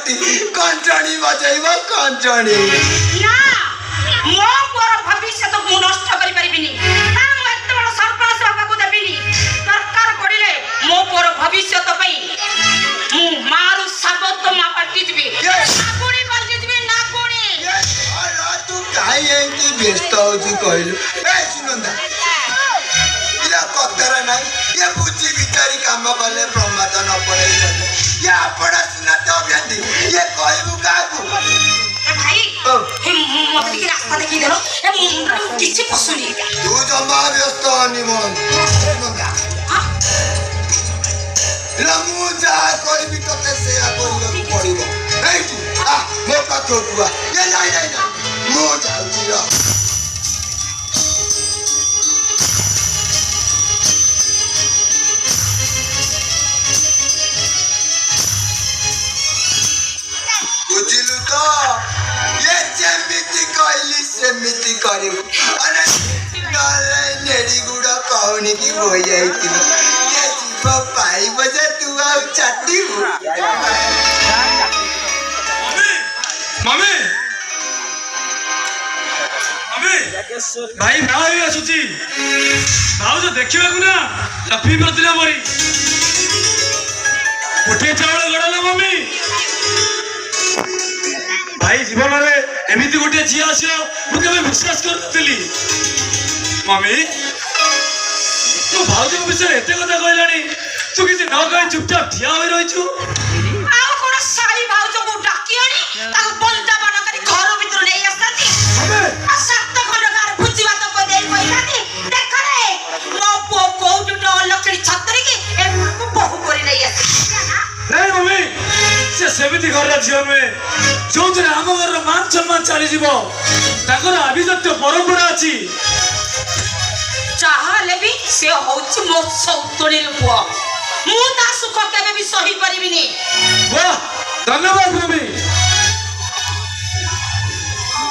राति कंचणी बजाइब कंचणी ना मो पर भविष्य तो मु नष्ट करि परिबिनी ना मु एते बड़ सरपंच बाबा को देबिनी सरकार पडिले मो पर भविष्य तो पई मु मारू सबत मा पट्टी दिबी नाकुणी पट्टी दिबी नाकुणी अरे तू काई एंती व्यस्त होची कहलु ए सुनंदा इला कतरा नाही ये बुद्धि विचारी काम कले प्रमाद न पड़े ये अपना सुना तो व्यक्ति ये कहबु काकू ए भाई हे मते की रास्ता देखि देलो ए मुंडा किछि पसुनी तू जमा व्यस्त निमन सुनंदा हां लमु जा कहबी तते से आ करिबो पड़िबो ए तू आ मो पाखो कुआ ये जाई जाई ना मो जाउची रो बुझिलु तो ये जेमिति कहली सेमिति करिबु अरे नाले नेडी गुडा कहनी की होई जाईती ये जीव पाई बजे तू आ चाटीबु मम्मी मम्मी भाई भाई आसुची भाऊ जो देखिबा को ना लफी मरदिला मरी उठे चावल गड़ला मम्मी भाई जीवन में एमती गोटे झी आस मुझे विश्वास करी मम्मी तू भाज विषय एत कथा कहलानी तू किसी न कह चुपचाप ठिया हो रही आउ कोन साली भाउज को डाकी आनी ताको बंदा बना करी घर भीतर नै आसती आ सत्त खंडकार भुजी बात को देई पहिलानी देख रे मो पो कोउटो लकड़ी छतरी की ए को बहु करी नै आसी नहीं मम्मी से सेमिति घर जीवन में जो दिन आम घर मान सम्मान चली जीवो ताकर अभिजात्य परंपरा अछि चाहले भी से होछि मो सौतणी पुआ मु ता सुख केबे भी सही परिबिनी वाह धन्यवाद मम्मी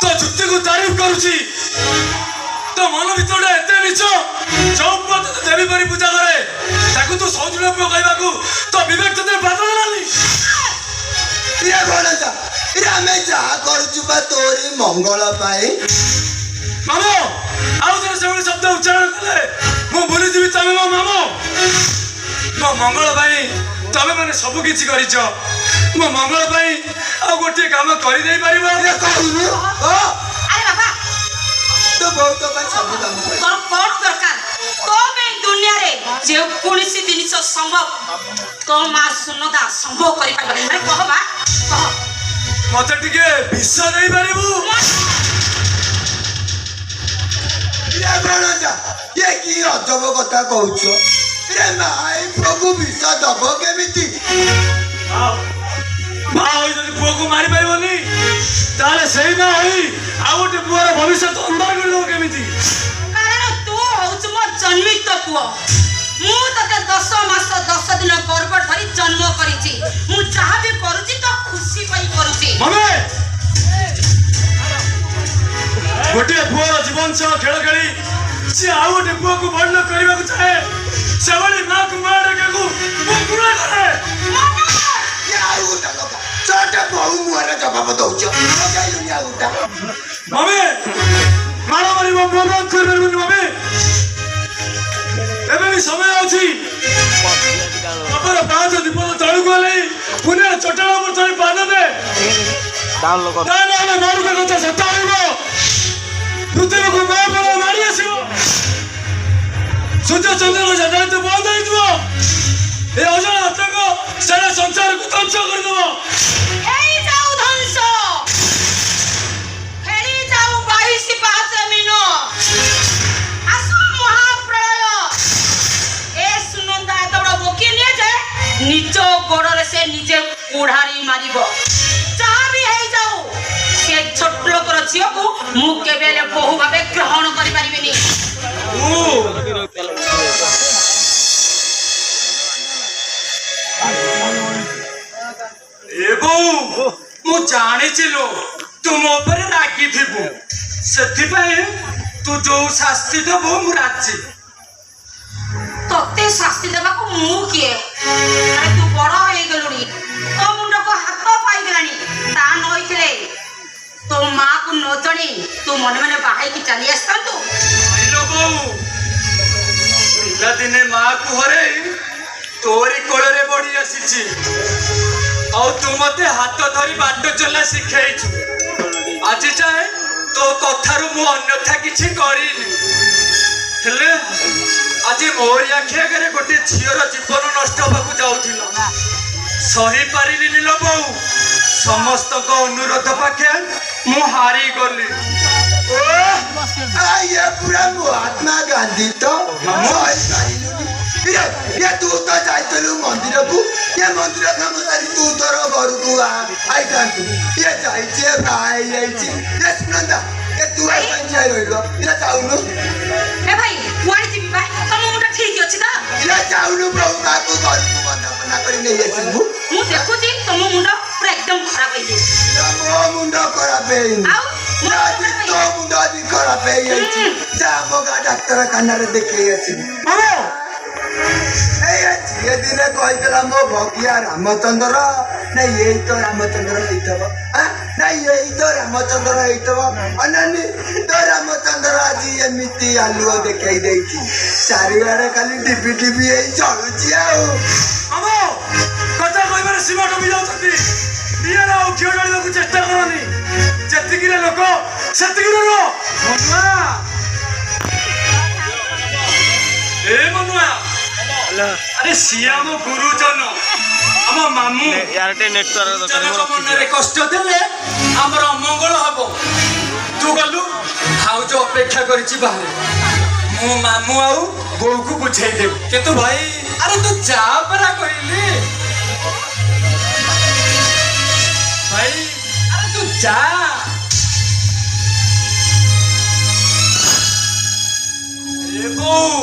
तो जुक्ति को तारीफ करूची तो मन भीतर एते निच चौपत देवी परी पूजा करे ताकू तो सौजन्य कहबा को तो विवेक तते बाधा देलानी ये बोला जा ये हमें जा करछु बा तोरी मंगल पाए मामो आउ जरा से शब्द उच्चारण कले मु भूली जीवी तमे मो मामो मो मंगल भाई तमे माने सब किछि करिछ मो मंगल भाई आ गोटे काम करि देई परिबो ये कहलु ओ अरे बाबा तो बहुत भाई सब काम करे तोर कोन दरकार तो में दुनिया रे जे कोनसी जिनिस संभव तो मा सुनदा संभव करि पाबे अरे कहबा कह मते टिके विश्वास देई परिबो ये बोला जा ये की अजब कथा कहउछो रे नाई प्रभु विश्वास दबो केमिति भाई जदि पुओ को मारी परिबोनी ताले सही ना होई आ गोटे पुओर भविष्य अंधार कर दो केमिति कारण तू होउछ मो जन्मित पुओ मु तते 10 मास 10 दिन गर्भ धरि जन्म करिछि मु जहा भी करूछि तो खुशी पई करूछि मम्मी गोटे पुओर जीवन सह खेल खेली से आ गोटे पुओ को बड़ करबा को चाहे सेवली मां को मार के को पुरा करे ये आउटा लगा छोटे बहु मुहर जवाब दउछो गाइलु नि आउटा मम्मी मारा मारी मो बंद कर देबनी मम्मी एबे भी समय अछि अपन पांच दीपन तळु गले पुने चटला पर तळे पाद दे डाउनलोड कर ना ना मारू के कथा सता होइबो पृथ्वी को मां पर मारी आसीबो सूर्य चंद्र को जदा तो बंद होई दिबो ए अजन आतंक सारा संसार को ध्वंस कर देबो हेई जाऊ ध्वंस हेई जाऊ 22 मिनो आसो महाप्रलय ए सुनंदा एतबड़ बोकी लिए जे निज गोड़रे से निजे कुढ़ारी मारिबो जहा भी हेई जाऊ से छोट लोकर झियो को मु केबेले बहु भाबे ग्रहण करि परिबिनी एबो मु जानि चिलो तुम ऊपर रागी थिबु सेथि पय तू जो शास्ति दबो मु राजी तोते शास्ति देबा को मु किए अरे तू बड़ होई गेलुनी तो मुंड को हाथ पाई गेलानी ପୁହରେ ତୋରି କୋଳରେ ବଢି ଆସିଛି ଆଉ ତୁ ମତେ ହାତ ଧରି ବାଟ ଚଲା ଶିଖେଇଛୁ। ଆଜି ଯାଏ ତୋ କଥାରୁ ମୁଁ ଅନ୍ୟଥା କିଛି କରିନି, ହେଲେ ଆଜି ମୋରି ଆଖି ଆଗରେ ଗୋଟେ ଝିଅର ଜୀବନ ନଷ୍ଟ ହବାକୁ ଯାଉଥିଲା। ସହି ପାରିଲିନି ଲୋ ବୋଉ, ସମସ୍ତଙ୍କ ଅନୁରୋଧ ପାଖେ ମୁଁ ହାରିଗଲି। ଇଏ ପୁରା ମହାତ୍ମା ଗାନ୍ଧୀ ତ ତୁ ତ ଯାଇଥିଲୁ ମନ୍ଦିରକୁ, ଏ ମନ୍ଦିର କାମ ସାରି ତୁ ତୋର ଘରକୁ ଆଇଥାନ୍ତୁ। ଇଏ ଯାଇଛି ବାହା ହେଇଯାଇଛି। ଏ ସୁନନ୍ଦା ଏ ତୁ ରହିଲ ଇଏ ଯାଉନୁ, ଏ ଭାଇ କୁଆଡେ ଯିବି ବା? ତମ ମୁଣ୍ଡ ଠିକ ଅଛି ତ? ଇଏ ଯାଉନୁ ବୋଉ କାହାକୁ ଘରକୁ ବନ୍ଦାପନା କରି ନେଇ ଆସିବୁ। ମୁଁ ଦେଖୁଛି ତମ ମୁଣ୍ଡ ପୁରା ଏକଦମ ଖରାପ ହେଇଯାଇଛି। ମୋ ମୁଣ୍ଡ ଖରାପ ହେଇନି, ଆଉ ମୋ ମୁଣ୍ଡ ଖରାପ ତୋ ମୁଣ୍ଡ ଆଜି ଖରାପ ହେଇଯାଇଛି। ଯା ଆମ ଗାଁ ଡାକ୍ତରଖାନାରେ ଦେଖେଇ ଆସିବୁ। ଝିଏ ଦିନେ କହିଥିଲା ମୋ ଭଗିଆ ରାମଚନ୍ଦ୍ର, ନାଇଁ ଏଇ ତ ରାମଚନ୍ଦ୍ର ହେଇଥିବ, ନାଇଁ ଏଇ ତ ରାମଚନ୍ଦ୍ର ହେଇଥିବ। ଅନାନି ତ ରାମଚନ୍ଦ୍ର ଆଜି ଏମିତି ଆଲୁଅ ଦେଖେଇ ଦେଇଛି, ଚାରିଆଡେ ଖାଲି ଟିଭି ଟିଭି ହେଇ ଚଳୁଛି। ଆଉ କଥା କହିବାରେ ସୀମା ଡୁବି ଯାଉଛନ୍ତି। ନିଆରା ଆଉ ଘିଅ ଢାଳିବାକୁ ଚେଷ୍ଟା କରନି, ଯେତିକିରେ ଲୋକ ସେତିକିରେ ରୁହ। ମନୁଆ ଏ ମନୁଆ, ଆରେ ସିଏ ଆମ ଗୁରୁଜନ, ଆମ ମାମୁଁ। ଜନଙ୍କ ମନରେ କଷ୍ଟ ଦେଲେ ଆମର ଅମଙ୍ଗଳ ହବ। ତୁ ଗଲୁ, ଭାଉଜ ଅପେକ୍ଷା କରିଛି ବାହାରେ, ମୁଁ ମାମୁଁ ଆଉ ବୋଉକୁ ବୁଝେଇଦେବୁ। କିନ୍ତୁ ଭାଇ ଆରେ ତୁ ଯା ପରା କହିଲି ଭାଇ, ଆରେ ତୁ ଯା। ଏ ବୋଉ